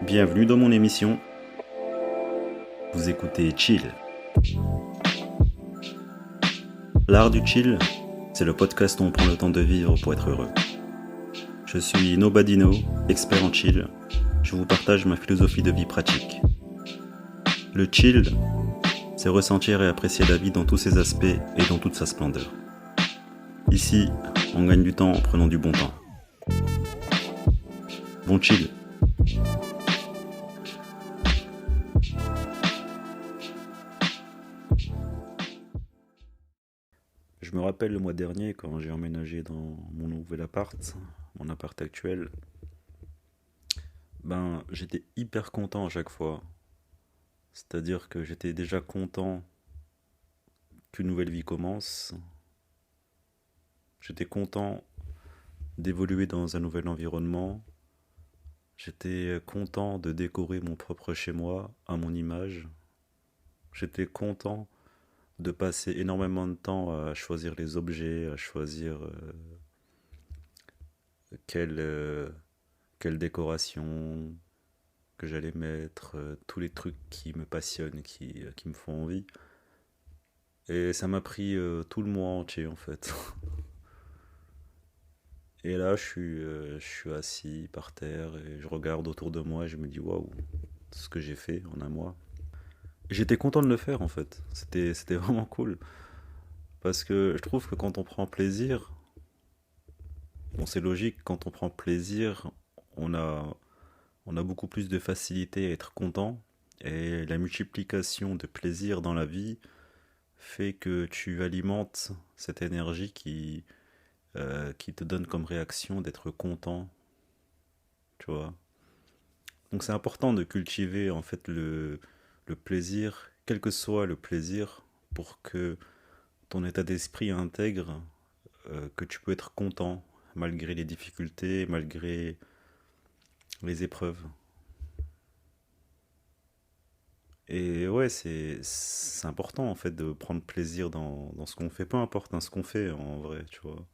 Bienvenue dans mon émission. Vous écoutez Chill. L'art du chill, c'est le podcast où on prend le temps de vivre pour être heureux. Je suis Nobadino, expert en chill. Je vous partage ma philosophie de vie pratique. Le chill, c'est ressentir et apprécier la vie dans tous ses aspects et dans toute sa splendeur. Ici, on gagne du temps en prenant du bon temps. Bon chill. Je me rappelle le mois dernier quand j'ai emménagé dans mon nouvel appart, mon appart actuel. J'étais hyper content à chaque fois. C'est-à-dire que j'étais déjà content qu'une nouvelle vie commence. J'étais content d'évoluer dans un nouvel environnement. J'étais content de décorer mon propre chez moi à mon image. J'étais content de passer énormément de temps à choisir les objets, à choisir quelle, euh, quelle décoration que j'allais mettre, tous les trucs qui me passionnent, qui me font envie. Et ça m'a pris tout le mois entier en fait. Et là, je suis assis par terre et je regarde autour de moi et je me dis waouh, ce que j'ai fait en un mois. J'étais content de le faire en fait. C'était vraiment cool. Parce que je trouve que quand on prend plaisir, bon, c'est logique, quand on prend plaisir, on a, on a beaucoup plus de facilité à être content. Et la multiplication de plaisir dans la vie fait que tu alimentes cette énergie qui te donne comme réaction d'être content, tu vois. Donc c'est important de cultiver en fait le plaisir, quel que soit le plaisir, pour que ton état d'esprit intègre que tu peux être content malgré les difficultés, malgré les épreuves. Et ouais, c'est important en fait de prendre plaisir dans ce qu'on fait, peu importe hein, ce qu'on fait en vrai, tu vois.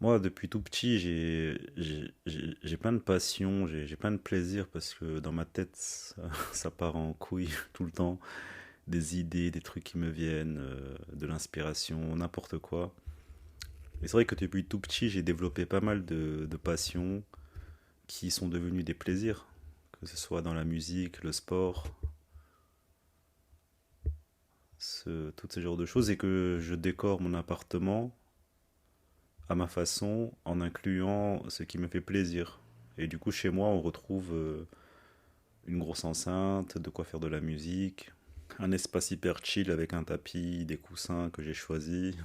Moi, depuis tout petit, j'ai plein de passions, j'ai plein de plaisir parce que dans ma tête, ça part en couille tout le temps. Des idées, des trucs qui me viennent, de l'inspiration, n'importe quoi. Et c'est vrai que depuis tout petit, j'ai développé pas mal de passions qui sont devenues des plaisirs, que ce soit dans la musique, le sport, tous ces genres de choses, et que je décore mon appartement à ma façon en incluant ce qui me fait plaisir. Et du coup, chez moi, on retrouve une grosse enceinte, de quoi faire de la musique, un espace hyper chill avec un tapis, des coussins que j'ai choisis,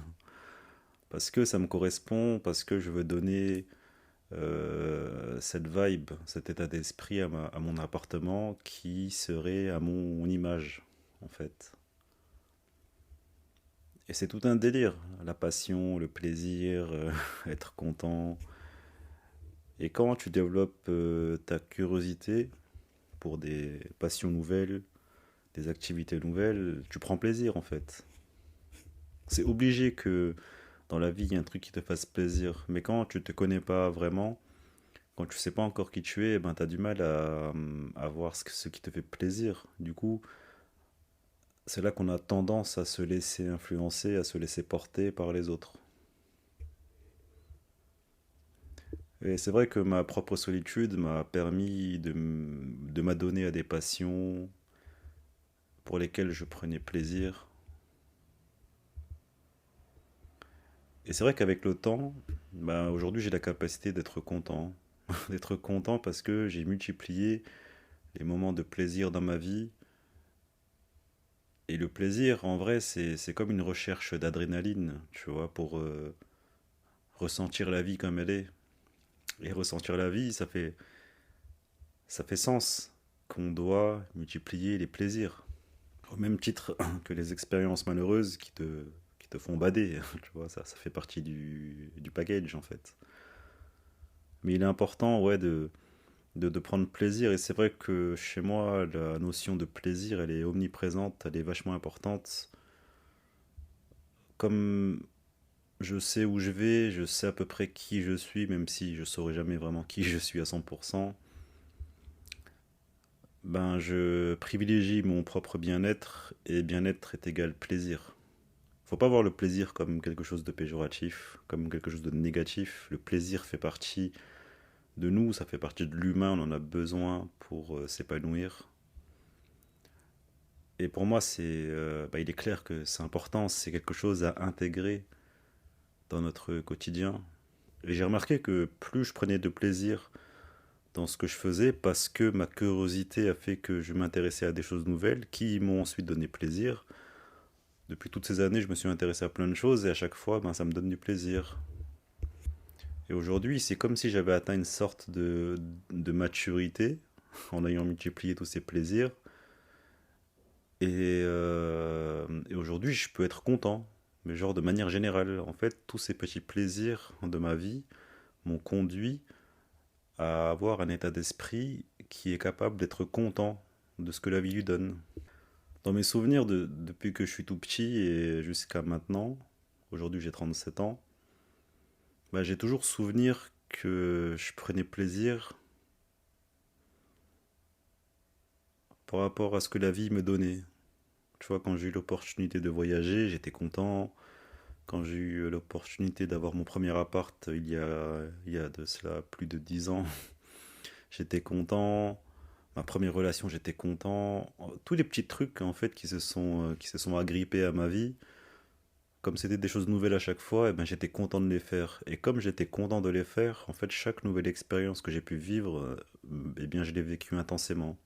parce que ça me correspond, parce que je veux donner cette vibe, cet état d'esprit à mon appartement qui serait à mon image, en fait. Et c'est tout un délire, la passion, le plaisir, être content. Et quand tu développes ta curiosité pour des passions nouvelles, des activités nouvelles, tu prends plaisir en fait. C'est obligé que dans la vie, il y ait un truc qui te fasse plaisir. Mais quand tu te connais pas vraiment, quand tu sais pas encore qui tu es, ben, tu as du mal à voir ce qui te fait plaisir. Du coup, c'est là qu'on a tendance à se laisser influencer, à se laisser porter par les autres. Et c'est vrai que ma propre solitude m'a permis de m'adonner à des passions pour lesquelles je prenais plaisir. Et c'est vrai qu'avec le temps, ben, aujourd'hui j'ai la capacité d'être content. D'être content parce que j'ai multiplié les moments de plaisir dans ma vie. Et le plaisir, en vrai, c'est comme une recherche d'adrénaline, tu vois, pour ressentir la vie comme elle est. Et ressentir la vie, ça fait sens qu'on doit multiplier les plaisirs. Au même titre que les expériences malheureuses qui te font bader, tu vois, ça fait partie du package, en fait. Mais il est important, ouais, de prendre plaisir. Et c'est vrai que chez moi, la notion de plaisir, elle est omniprésente, elle est vachement importante. Comme je sais où je vais, je sais à peu près qui je suis, même si je saurais jamais vraiment qui je suis à 100%. Ben, je privilégie mon propre bien-être et bien-être est égal plaisir. Faut pas voir le plaisir comme quelque chose de péjoratif, comme quelque chose de négatif. Le plaisir fait partie de nous, ça fait partie de l'humain, on en a besoin pour s'épanouir. Et pour moi, il est clair que c'est important, c'est quelque chose à intégrer dans notre quotidien. Et j'ai remarqué que plus je prenais de plaisir dans ce que je faisais, parce que ma curiosité a fait que je m'intéressais à des choses nouvelles qui m'ont ensuite donné plaisir. Depuis toutes ces années, je me suis intéressé à plein de choses et à chaque fois, ben, ça me donne du plaisir. Et aujourd'hui, c'est comme si j'avais atteint une sorte de maturité en ayant multiplié tous ces plaisirs. Et aujourd'hui, je peux être content, mais genre de manière générale. En fait, tous ces petits plaisirs de ma vie m'ont conduit à avoir un état d'esprit qui est capable d'être content de ce que la vie lui donne. Dans mes souvenirs, depuis que je suis tout petit et jusqu'à maintenant, aujourd'hui j'ai 37 ans, bah, j'ai toujours souvenir que je prenais plaisir par rapport à ce que la vie me donnait. Tu vois, quand j'ai eu l'opportunité de voyager, j'étais content. Quand j'ai eu l'opportunité d'avoir mon premier appart il y a de cela plus de 10 ans, j'étais content. Ma première relation, j'étais content. Tous les petits trucs en fait qui se sont agrippés à ma vie, comme c'était des choses nouvelles à chaque fois, eh ben, j'étais content de les faire. Et comme j'étais content de les faire, en fait, chaque nouvelle expérience que j'ai pu vivre, eh bien, je l'ai vécue intensément.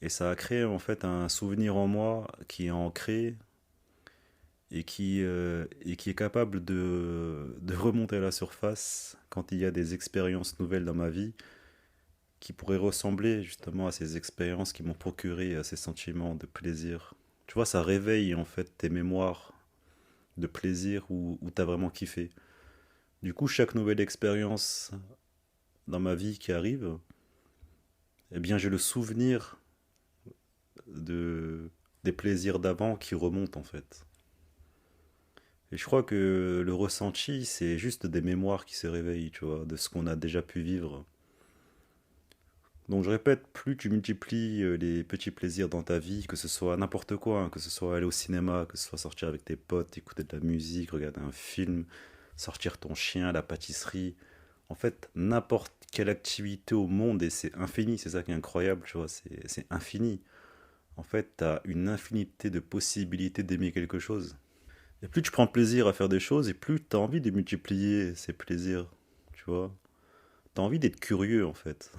Et ça a créé en fait un souvenir en moi qui est ancré et qui est capable de remonter à la surface quand il y a des expériences nouvelles dans ma vie qui pourraient ressembler justement à ces expériences qui m'ont procuré ces sentiments de plaisir. Tu vois, ça réveille en fait tes mémoires de plaisir où tu as vraiment kiffé. Du coup, chaque nouvelle expérience dans ma vie qui arrive, eh bien, j'ai le souvenir de, des plaisirs d'avant qui remontent en fait. Et je crois que le ressenti, c'est juste des mémoires qui se réveillent, tu vois, de ce qu'on a déjà pu vivre. Donc je répète, plus tu multiplies les petits plaisirs dans ta vie, que ce soit n'importe quoi, hein, que ce soit aller au cinéma, que ce soit sortir avec tes potes, écouter de la musique, regarder un film, sortir ton chien à la pâtisserie, en fait, n'importe quelle activité au monde, et c'est infini, c'est ça qui est incroyable, tu vois, c'est infini. En fait, tu as une infinité de possibilités d'aimer quelque chose. Et plus tu prends plaisir à faire des choses, et plus tu as envie de multiplier ces plaisirs, tu vois. Tu as envie d'être curieux, en fait.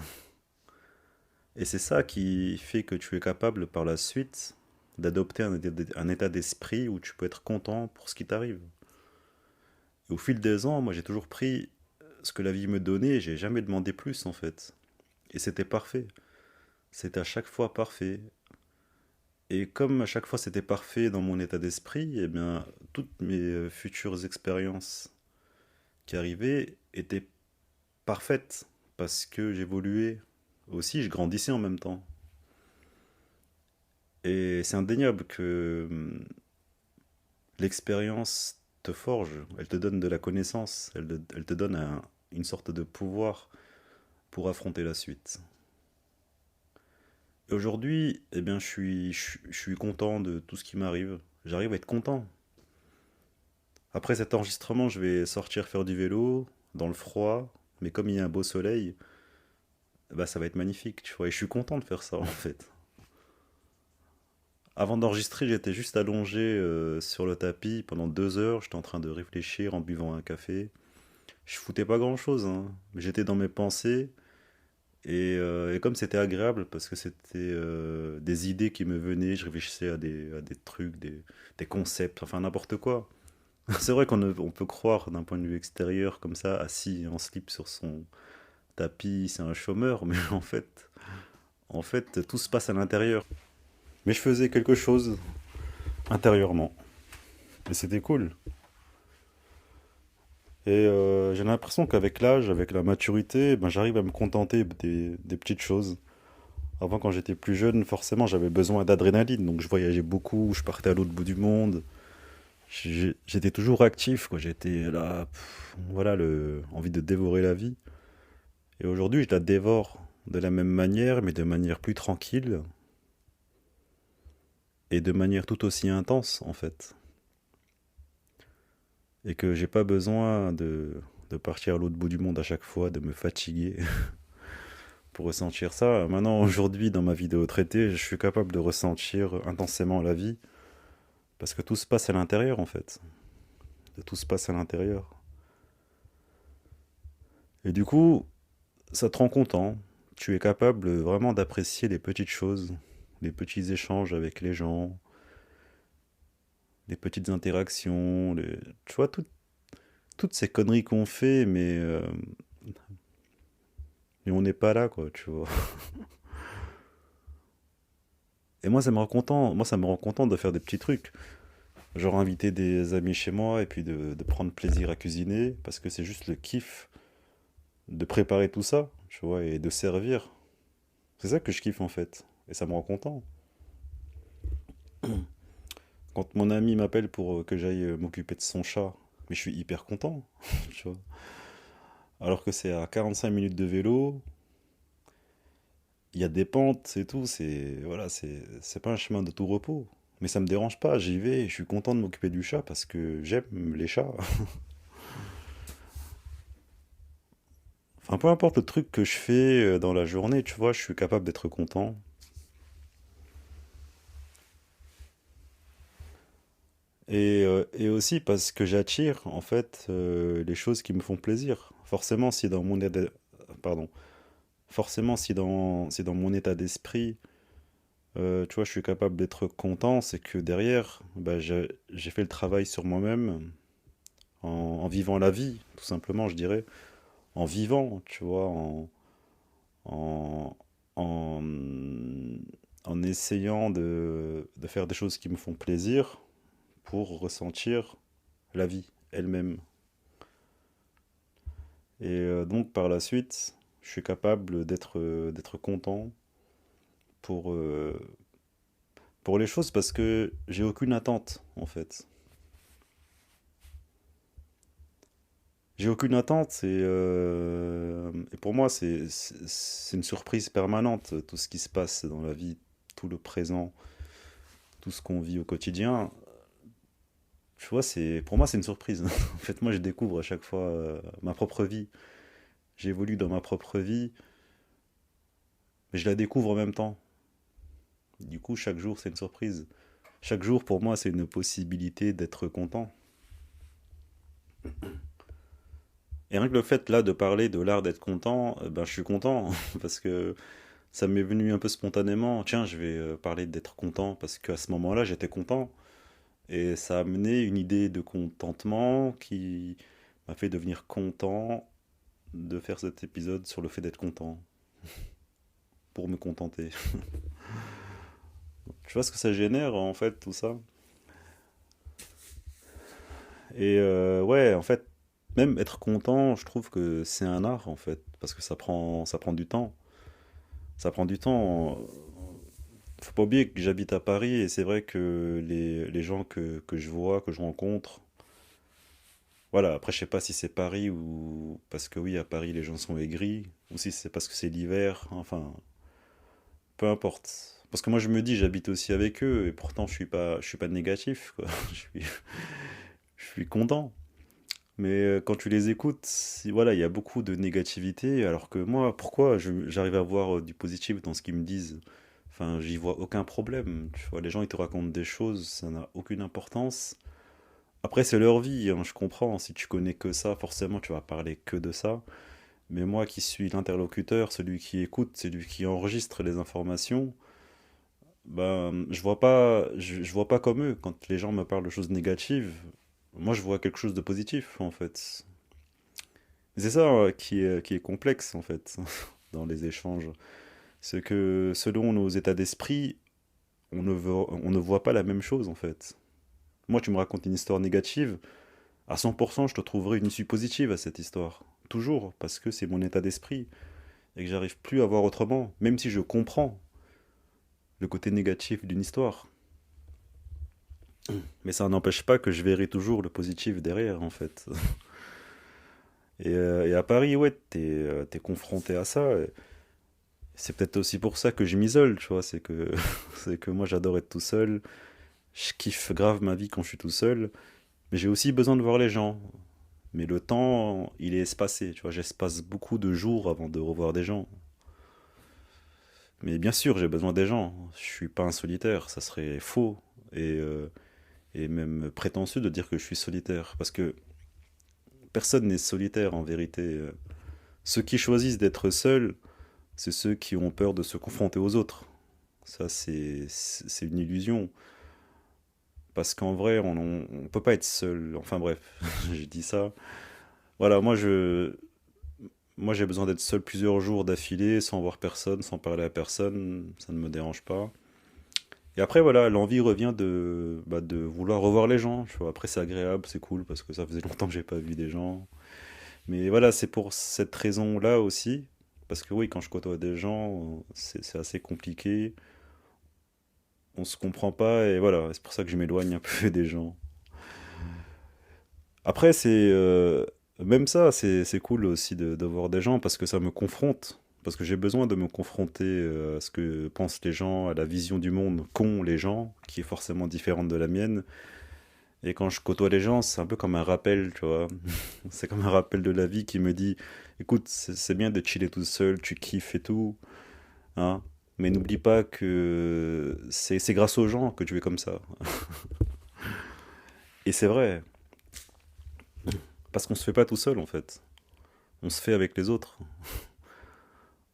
Et c'est ça qui fait que tu es capable par la suite d'adopter un état d'esprit où tu peux être content pour ce qui t'arrive. Et au fil des ans, moi j'ai toujours pris ce que la vie me donnait et j'ai jamais demandé plus en fait. Et c'était parfait. C'était à chaque fois parfait. Et comme à chaque fois c'était parfait dans mon état d'esprit, eh bien toutes mes futures expériences qui arrivaient étaient parfaites parce que j'évoluais aussi, je grandissais en même temps. Et c'est indéniable que l'expérience te forge, elle te donne de la connaissance, elle te donne une sorte de pouvoir pour affronter la suite. Et aujourd'hui, eh bien, je suis content de tout ce qui m'arrive. J'arrive à être content. Après cet enregistrement, je vais sortir faire du vélo dans le froid, mais comme il y a un beau soleil, bah, ça va être magnifique, tu vois. Et je suis content de faire ça en fait. Avant d'enregistrer, j'étais juste allongé sur le tapis pendant 2 heures. J'étais en train de réfléchir en buvant un café. Je foutais pas grand-chose, hein. Mais j'étais dans mes pensées. Et comme c'était agréable, parce que c'était des idées qui me venaient, je réfléchissais à des trucs, des concepts, enfin n'importe quoi. C'est vrai on peut croire d'un point de vue extérieur, comme ça, assis en slip sur son tapis, c'est un chômeur, mais en fait, tout se passe à l'intérieur. Mais je faisais quelque chose intérieurement. Et c'était cool. Et j'ai l'impression qu'avec l'âge, avec la maturité, ben, j'arrive à me contenter des petites choses. Avant, quand j'étais plus jeune, forcément, j'avais besoin d'adrénaline. Donc, je voyageais beaucoup, je partais à l'autre bout du monde. J'étais toujours actif, quoi. J'étais là, voilà, envie de dévorer la vie. Et aujourd'hui, je la dévore. de la même manière, mais de manière plus tranquille et de manière tout aussi intense en fait. Et que j'ai pas besoin de partir à l'autre bout du monde à chaque fois, de me fatiguer pour ressentir ça. Maintenant, aujourd'hui, dans ma vie de retraité, je suis capable de ressentir intensément la vie parce que tout se passe à l'intérieur en fait. Tout se passe à l'intérieur. Et du coup, ça te rend content. Tu es capable vraiment d'apprécier les petites choses, les petits échanges avec les gens, les petites interactions, tu vois, toutes ces conneries qu'on fait, mais on n'est pas là, quoi, tu vois. Et moi, ça me rend content. Moi, ça me rend content de faire des petits trucs. Genre inviter des amis chez moi et puis de prendre plaisir à cuisiner, parce que c'est juste le kiff de préparer tout ça, tu vois, et de servir. C'est ça que je kiffe en fait. Et ça me rend content. Quand mon ami m'appelle pour que j'aille m'occuper de son chat, mais je suis hyper content, tu vois. Alors que c'est à 45 minutes de vélo, il y a des pentes et tout, c'est pas un chemin de tout repos. Mais ça me dérange pas, j'y vais, je suis content de m'occuper du chat parce que j'aime les chats. Enfin, peu importe le truc que je fais dans la journée, tu vois, je suis capable d'être content. Et aussi parce que j'attire, en fait, les choses qui me font plaisir. Forcément, si dans mon état, pardon, forcément, si dans mon état d'esprit, tu vois, je suis capable d'être content, c'est que derrière, bah, j'ai fait le travail sur moi-même en vivant la vie, tout simplement, je dirais. En vivant, tu vois, en, en, en essayant de faire des choses qui me font plaisir pour ressentir la vie elle-même. Et donc par la suite, je suis capable d'être content pour, euh, pour les choses parce que j'ai aucune attente en fait. J'ai aucune attente et pour moi c'est une surprise permanente tout ce qui se passe dans la vie, tout le présent, tout ce qu'on vit au quotidien. Tu vois, pour moi c'est une surprise. En fait, moi je découvre à chaque fois ma propre vie. J'évolue dans ma propre vie, mais je la découvre en même temps. Du coup, chaque jour c'est une surprise. Chaque jour pour moi c'est une possibilité d'être content. Et rien que le fait là de parler de l'art d'être content, ben je suis content parce que ça m'est venu un peu spontanément. Tiens, je vais parler d'être content parce qu'à ce moment-là j'étais content et ça a amené une idée de contentement qui m'a fait devenir content de faire cet épisode sur le fait d'être content pour me contenter. Tu vois ce que ça génère en fait tout ça? Et ouais, en fait, même être content, je trouve que c'est un art en fait parce que ça prend du temps. Ça prend du temps. Faut pas oublier que j'habite à Paris et c'est vrai que les gens que je vois, que je rencontre, voilà, après je sais pas si c'est Paris ou parce que oui, à Paris les gens sont aigris, ou si c'est parce que c'est l'hiver, enfin, peu importe. Parce que moi je me dis, j'habite aussi avec eux et pourtant je suis pas négatif, quoi. Je suis, je suis content. Mais quand tu les écoutes, voilà, il y a beaucoup de négativité, alors que moi, pourquoi j'arrive à voir du positif dans ce qu'ils me disent? Enfin, j'y vois aucun problème. Tu vois, les gens, ils te racontent des choses, ça n'a aucune importance. Après, c'est leur vie, hein, je comprends. Si tu connais que ça, forcément, tu vas parler que de ça. Mais moi qui suis l'interlocuteur, celui qui écoute, celui qui enregistre les informations, ben, je vois pas comme eux. Quand les gens me parlent de choses négatives, moi, je vois quelque chose de positif, en fait. C'est ça qui est complexe, en fait, dans les échanges. C'est que selon nos états d'esprit, on ne voit pas la même chose, en fait. Moi, tu me racontes une histoire négative, à 100%, je te trouverai une issue positive à cette histoire. Toujours, parce que c'est mon état d'esprit et que j'arrive plus à voir autrement, même si je comprends le côté négatif d'une histoire. Mais ça n'empêche pas que je verrai toujours le positif derrière, en fait. Et à Paris, ouais, t'es confronté à ça. C'est peut-être aussi pour ça que je m'isole, tu vois, c'est que, c'est que moi j'adore être tout seul, je kiffe grave ma vie quand je suis tout seul, mais j'ai aussi besoin de voir les gens. Mais le temps, il est espacé, tu vois, j'espace beaucoup de jours avant de revoir des gens. Mais bien sûr, j'ai besoin des gens, je suis pas un solitaire, ça serait faux et même prétentieux de dire que je suis solitaire, parce que personne n'est solitaire en vérité. Ceux qui choisissent d'être seuls, c'est ceux qui ont peur de se confronter aux autres. Ça, c'est une illusion. Parce qu'en vrai, on peut pas être seul. Enfin bref, j'ai dit ça. Voilà, moi j'ai besoin d'être seul plusieurs jours d'affilée, sans voir personne, sans parler à personne. Ça ne me dérange pas. Et après, voilà, l'envie revient de vouloir revoir les gens. Tu vois. Après, c'est agréable, c'est cool, parce que ça faisait longtemps que j'ai pas vu des gens. Mais voilà, c'est pour cette raison-là aussi. Parce que oui, quand je côtoie des gens, c'est assez compliqué. On se comprend pas, et voilà, c'est pour ça que je m'éloigne un peu des gens. Après, même ça, c'est cool aussi de voir des gens parce que ça me confronte. Parce que j'ai besoin de me confronter à ce que pensent les gens, à la vision du monde qu'ont les gens, qui est forcément différente de la mienne. Et quand je côtoie les gens, c'est un peu comme un rappel, tu vois. C'est comme un rappel de la vie qui me dit, écoute, c'est bien de chiller tout seul, tu kiffes et tout, hein. Mais n'oublie pas que c'est grâce aux gens que tu es comme ça. Et c'est vrai, parce qu'on se fait pas tout seul en fait. On se fait avec les autres.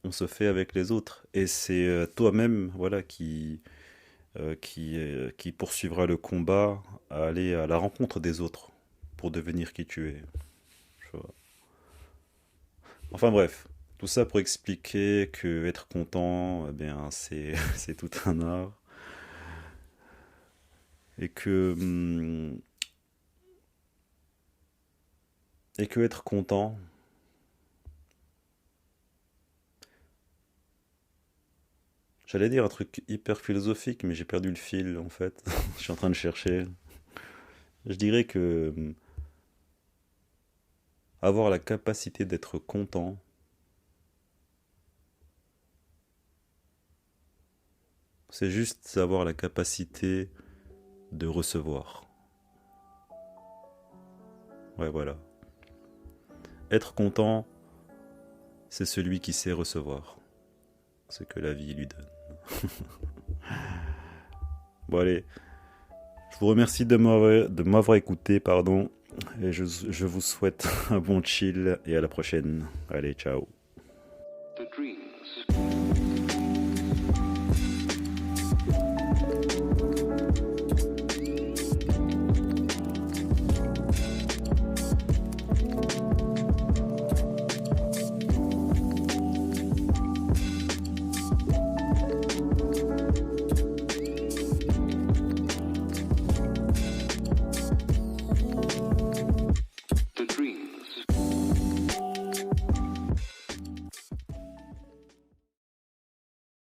On se fait avec les autres. Et c'est toi-même, voilà, qui poursuivra le combat à aller à la rencontre des autres pour devenir qui tu es. Tu vois. Enfin bref, tout ça pour expliquer que être content, eh bien, c'est tout un art. Et que, et que être content, j'allais dire un truc hyper philosophique, mais j'ai perdu le fil en fait. Je suis en train de chercher. Je dirais que avoir la capacité d'être content, c'est juste avoir la capacité de recevoir. Ouais, voilà. Être content, c'est celui qui sait recevoir ce que la vie lui donne. Bon, allez, je vous remercie de m'avoir écouté, pardon, et je vous souhaite un bon chill et à la prochaine. Allez, ciao.